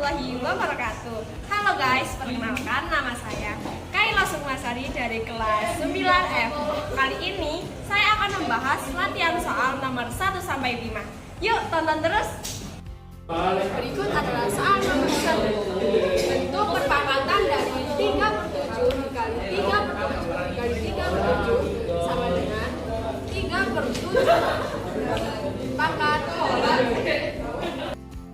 warahmatullahi wabarakatuh. Halo guys, perkenalkan nama saya Kaila Sukmasari dari kelas 9F. Kali ini saya akan membahas latihan soal nomor 1 sampai 5. Yuk tonton terus. Berikut adalah soal nomor 1. Bentuk perpakatan dari 3/7 dikali 3/7 dikali 3/7 sama dengan 3/7 pangkat pola.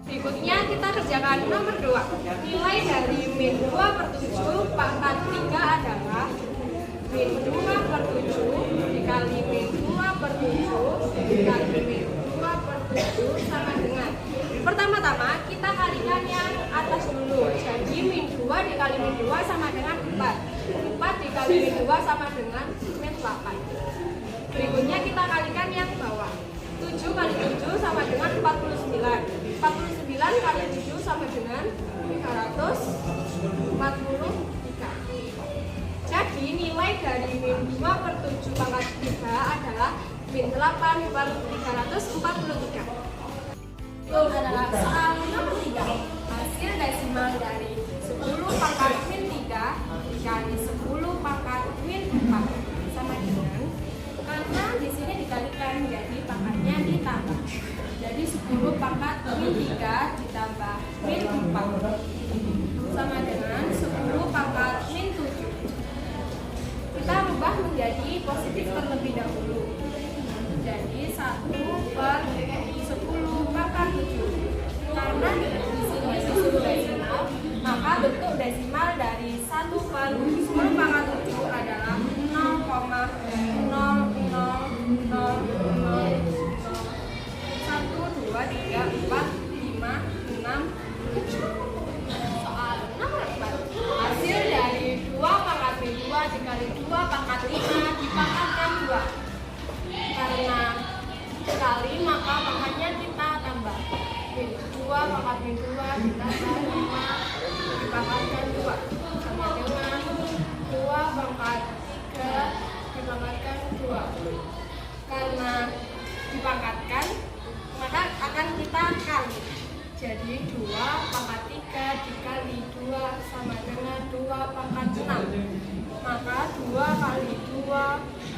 Berikutnya kita kerjakan nomor 2. Nilai dari min 2/7 pangkat 3 adalah min 2/7 dikali min 2/7 dikali min 2/7 sama dengan, pertama-tama kita kalikan yang atas dulu. Jadi min 2 dikali min 2 sama dengan 4. 4 dikali min 2 sama dengan min 8. Berikutnya kita kalikan yang bawah. 7 kali 7 sama dengan 49. 49 kali 7 sama dengan 343. Jadi nilai dari min 2/7 pangkat 3 adalah min 8/343. Itu adalah soal nomor 3. Hasil desimal dari 10 pangkat min 3 dikali 10 pangkat min 4 sama dengan, karena di sini dikalikan jadi pangkatnya ditambah. Jadi 10 pangkat min 3 ditambah min 4 sama dengan 10 pangkat min 7. Kita rubah menjadi positif terlebih dahulu. Jadi 1/10 pangkat 7. Karena di sini disuruh desimal, maka bentuk desimal dari 1/10 pangkat 7 adalah 0,0000 1, 2, 3, 4, 5, 6, 7. Soal nomor 4. Hasil dari 2 pangkat min 2 dikali 2 pangkat 5 dipangkatkan 2. Karena dikali maka pangkatnya kita tambah. Min 2 pangkat min 2 ditambah 5 dipangkatkan 2 sama dengan 2 pangkat 3 dipangkatkan 2. Karena dipangkatkan maka akan kita kali. Jadi 2 pangkat 3 dikali 2 sama dengan 2 pangkat 6. Maka 2 kali 2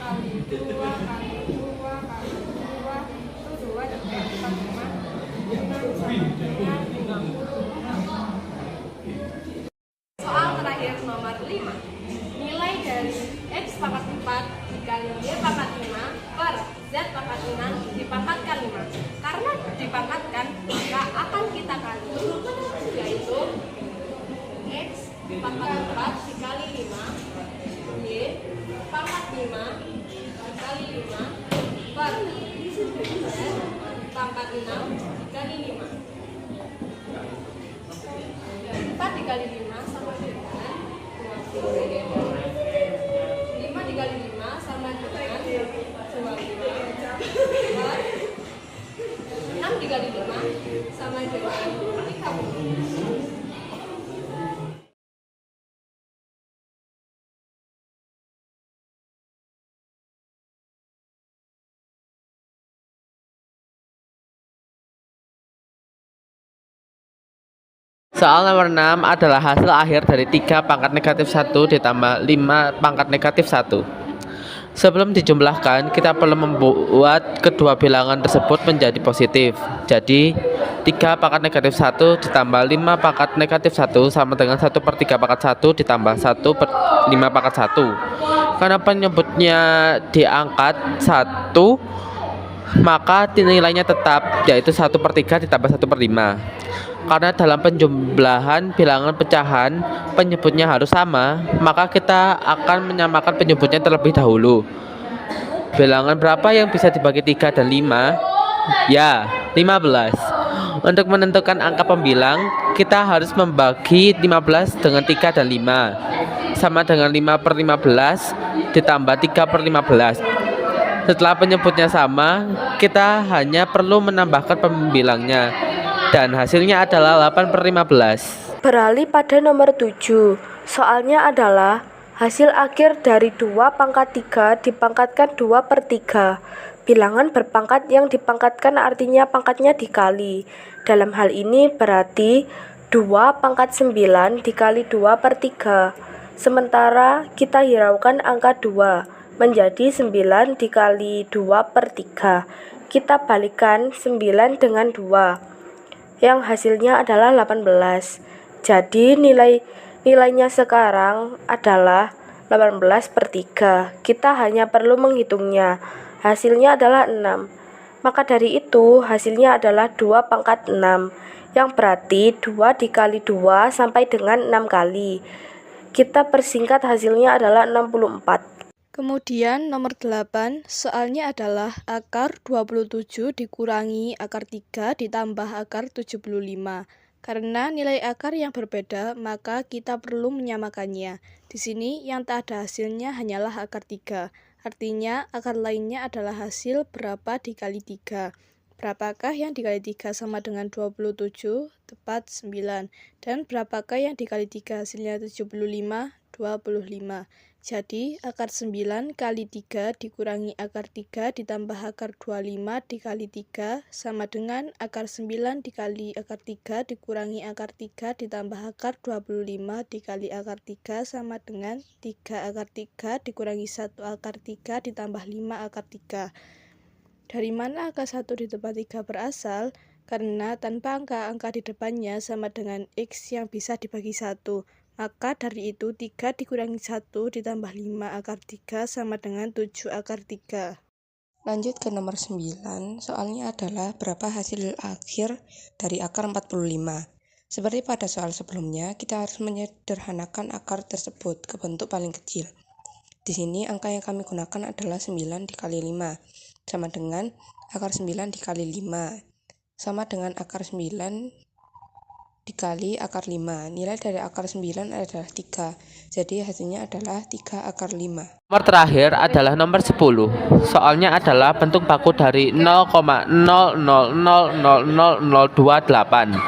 kali 2 kali 2 kali 2 itu 2, 3, 4, 5, 6 sama dengan 50. Soal terakhir nomor 5. Nilai dari X pangkat 4 dikali Y pangkat 5 per Z pangkat 6 dipangkatkan 5. Karena dipangkatkan maka akan kita kali, yaitu X pangkat 4 dikali 5 Y pangkat 5 dikali 5 per Z pangkat 6 dikali 5. 4 dikali 5 sama dengan 20. 5 dikali 5 sama dengan 25. 6 dikali 5 sama dengan 30. Soal nomor 6 adalah hasil akhir dari 3 pangkat negatif 1 ditambah 5 pangkat negatif 1. Sebelum dijumlahkan, kita perlu membuat kedua bilangan tersebut menjadi positif. Jadi, 3 pangkat negatif 1 ditambah 5 pangkat negatif 1 sama dengan 1/3 pangkat 1 ditambah 1/5 pangkat 1. Karena penyebutnya diangkat 1, maka nilainya tetap, yaitu 1/3 ditambah 1/5. Karena dalam penjumlahan bilangan pecahan penyebutnya harus sama, maka kita akan menyamakan penyebutnya terlebih dahulu. Bilangan berapa yang bisa dibagi 3 dan 5? Ya, 15. Untuk menentukan angka pembilang, kita harus membagi 15 dengan 3 dan 5. Sama dengan 5/15 ditambah 3/15. Setelah penyebutnya sama, kita hanya perlu menambahkan pembilangnya. Dan hasilnya adalah 8/15. Beralih pada nomor 7. Soalnya adalah hasil akhir dari 2 pangkat 3 dipangkatkan 2/3. Bilangan berpangkat yang dipangkatkan artinya pangkatnya dikali. Dalam hal ini berarti 2 pangkat 9 dikali 2 per 3. Sementara kita hiraukan angka 2 menjadi 9 dikali 2 per 3. Kita balikan 9 dengan 2, yang hasilnya adalah 18. Jadi nilainya sekarang adalah 18 per 3. Kita hanya perlu menghitungnya. Hasilnya adalah 6. Maka dari itu hasilnya adalah 2 pangkat 6, yang berarti 2 dikali 2 sampai dengan 6 kali. Kita persingkat hasilnya adalah 64. Kemudian nomor 8, soalnya adalah akar 27 dikurangi akar 3 ditambah akar 75. Karena nilai akar yang berbeda, maka kita perlu menyamakannya. Di sini yang tak ada hasilnya hanyalah akar 3. Artinya akar lainnya adalah hasil berapa dikali 3. Berapakah yang dikali 3 sama dengan 27? Tepat 9. Dan berapakah yang dikali 3 hasilnya 75? 25. Jadi akar 9 kali 3 dikurangi akar 3 ditambah akar 25 dikali 3 sama dengan akar 9 dikali akar 3 dikurangi akar 3 ditambah akar 25 dikali akar 3 sama dengan 3 akar 3 dikurangi 1 akar 3 ditambah 5 akar 3. Dari mana angka 1 di tempat 3 berasal? Karena tanpa angka-angka di depannya sama dengan X yang bisa dibagi 1. Maka dari itu 3 dikurangi 1 ditambah 5 akar 3 sama dengan 7 akar 3. Lanjut ke nomor 9, soalnya adalah berapa hasil akhir dari akar 45. Seperti pada soal sebelumnya, kita harus menyederhanakan akar tersebut ke bentuk paling kecil. Di sini angka yang kami gunakan adalah 9 dikali 5, sama dengan akar 9 dikali 5, sama dengan akar 9 dikali akar 5. Nilai dari akar 9 adalah 3, jadi hasilnya adalah 3 akar 5. Nomor terakhir adalah nomor 10. Soalnya adalah bentuk baku dari 0,00000028.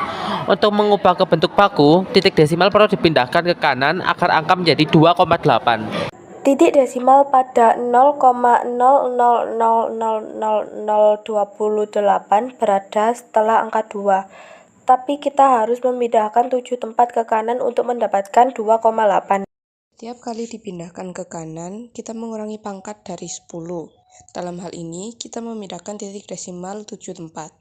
Untuk mengubah ke bentuk baku, titik desimal perlu dipindahkan ke kanan agar angka menjadi 2,8. Titik desimal pada 0,00000028 berada setelah angka 2. Tapi kita harus memindahkan 7 tempat ke kanan untuk mendapatkan 2,8. Tiap kali dipindahkan ke kanan, kita mengurangi pangkat dari 10. Dalam hal ini, kita memindahkan titik desimal 7 tempat,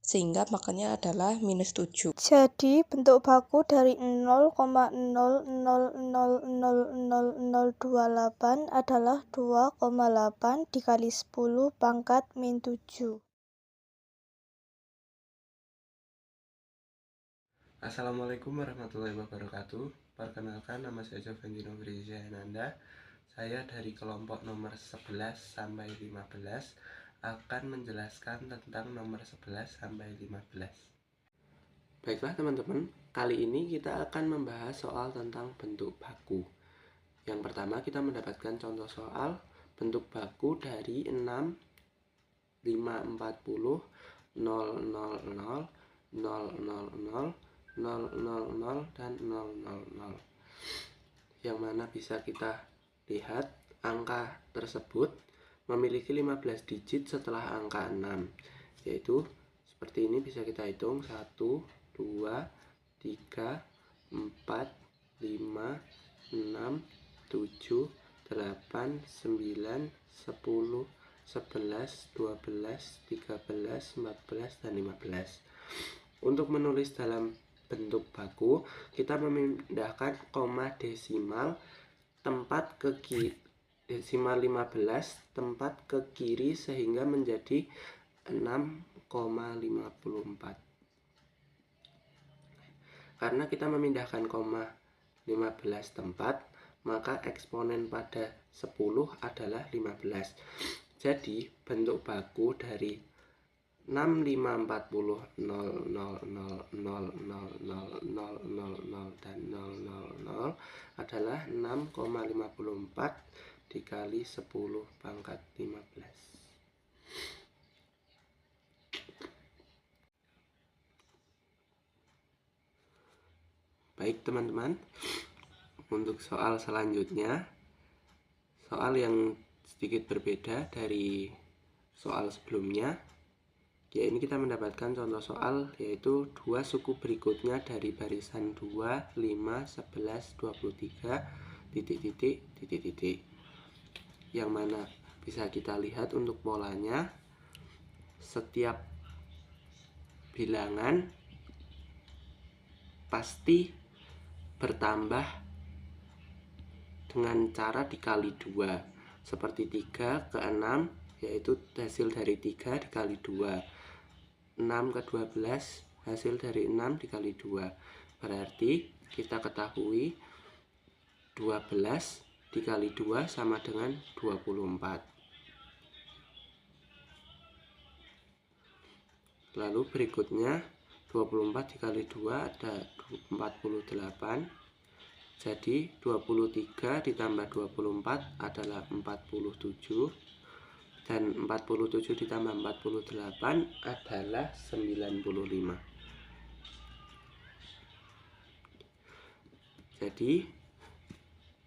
sehingga makanya adalah minus 7. Jadi bentuk baku dari 0,00000028 adalah 2,8 dikali 10 pangkat min 7. Assalamualaikum warahmatullahi wabarakatuh. Perkenalkan, nama saya Jovendino Friziananda. Saya dari kelompok nomor 11 sampai 15 akan menjelaskan tentang nomor 11 sampai 15. Baiklah teman-teman, kali ini kita akan membahas soal tentang bentuk baku. Yang pertama kita mendapatkan contoh soal bentuk baku dari 6, 5, 40, 0, 0, 0, 0, 0, 0, 000 dan 000, yang mana bisa kita lihat angka tersebut memiliki 15 digit setelah angka 6, yaitu seperti ini. Bisa kita hitung 1, 2, 3, 4, 5, 6, 7, 8, 9, 10, 11, 12, 13, 14, dan 15. Untuk menulis dalam bentuk baku, kita memindahkan koma desimal tempat ke kiri, desimal 15 tempat ke kiri sehingga menjadi 6,54. Karena kita memindahkan koma 15 tempat, maka eksponen pada 10 adalah 15. Jadi bentuk baku dari 6, 5, 40, 0, 0, 0, 0, 0, 0, 0, 0, dan 000 adalah 6,54 dikali 10 pangkat 15. Baik teman-teman, untuk soal selanjutnya, soal yang sedikit berbeda dari soal sebelumnya, Ya, ini kita mendapatkan contoh soal, yaitu dua suku berikutnya dari barisan 2, 5, 11, 23, titik. Yang mana bisa kita lihat untuk polanya, setiap bilangan pasti bertambah dengan cara dikali 2, seperti 3 ke 6, yaitu hasil dari 3 dikali 2. 6 ke 12 hasil dari 6 dikali 2. Berarti kita ketahui 12 dikali 2 sama dengan 24. Lalu berikutnya 24 dikali 2 ada 48. Jadi 23 ditambah 24 adalah 47. Dan 47 ditambah 48 adalah 95. Jadi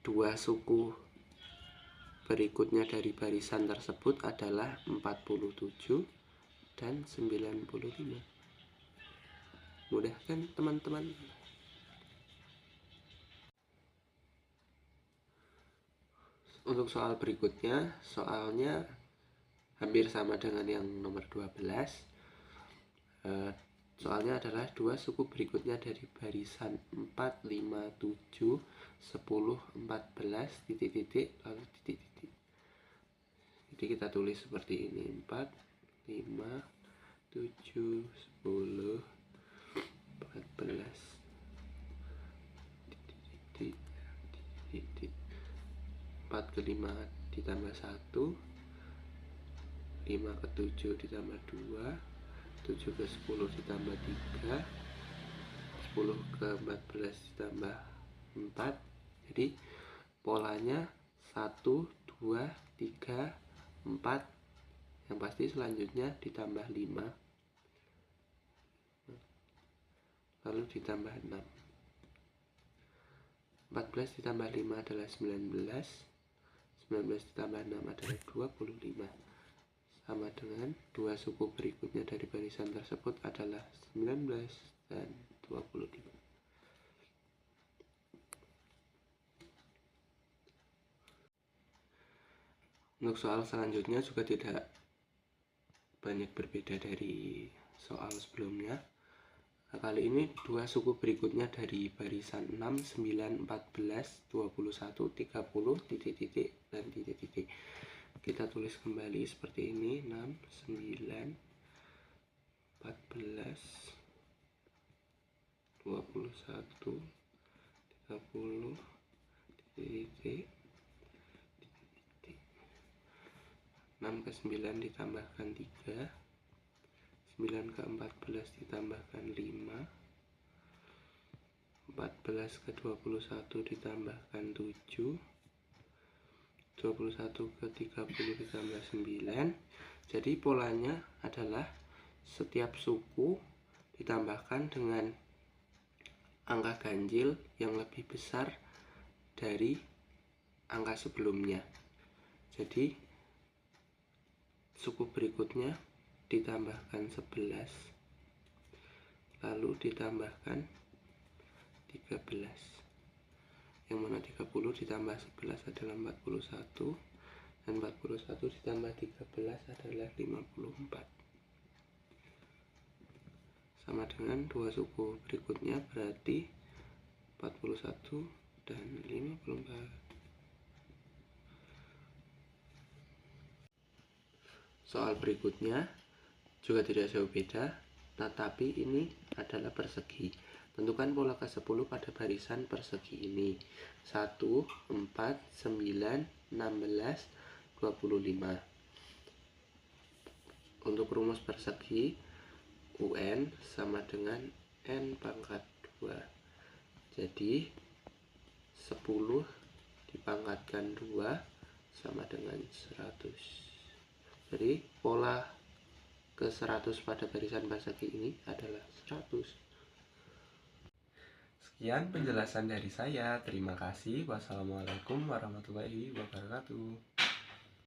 dua suku berikutnya dari barisan tersebut adalah 47 dan 95. Mudah kan teman-teman? Untuk soal berikutnya, soalnya hampir sama dengan yang nomor 12. Soalnya adalah dua suku berikutnya dari barisan 4, 5, 7, 10, 14, titik, lalu titik. Jadi kita tulis seperti ini: 4, 5, 7, 10, 14, titik. 4 ke 5 ditambah 1, 5 ke 7 ditambah 2, 7 ke 10 ditambah 3, 10 ke 14 ditambah 4. Jadi polanya 1, 2, 3, 4. Yang pasti selanjutnya ditambah 5, lalu ditambah 6. 14 ditambah 5 adalah 19. 19 ditambah 6 adalah 25. Sama dengan dua suku berikutnya dari barisan tersebut adalah 19 dan 25. Untuk soal selanjutnya juga tidak banyak berbeda dari soal sebelumnya. Nah, kali ini dua suku berikutnya dari barisan 6, 9, 14, 21, 30, titik, dan titik. Kita tulis kembali seperti ini: 6, 9, 14, 21, 30, titik. 6 ke 9 ditambahkan 3, 9 ke 14 ditambahkan 5, 14 ke 21 ditambahkan 7, 21 ke 30 ditambah 9. Jadi polanya adalah setiap suku ditambahkan dengan angka ganjil yang lebih besar dari angka sebelumnya. Jadi suku berikutnya ditambahkan 11, lalu ditambahkan 13. Yang mana 30 ditambah 11 adalah 41, dan 41 ditambah 13 adalah 54. Sama dengan dua suku berikutnya, berarti 41 dan 54. Soal berikutnya juga tidak jauh beda, tetapi ini adalah persegi. Tentukan pola ke-10 pada barisan persegi ini: 1, 4, 9, 16, 25. Untuk rumus persegi, UN sama dengan N pangkat 2. Jadi 10 dipangkatkan 2 sama dengan 100. Jadi pola ke-100 pada barisan persegi ini adalah 100. Sekian penjelasan dari saya. Terima kasih. Wassalamualaikum warahmatullahi wabarakatuh.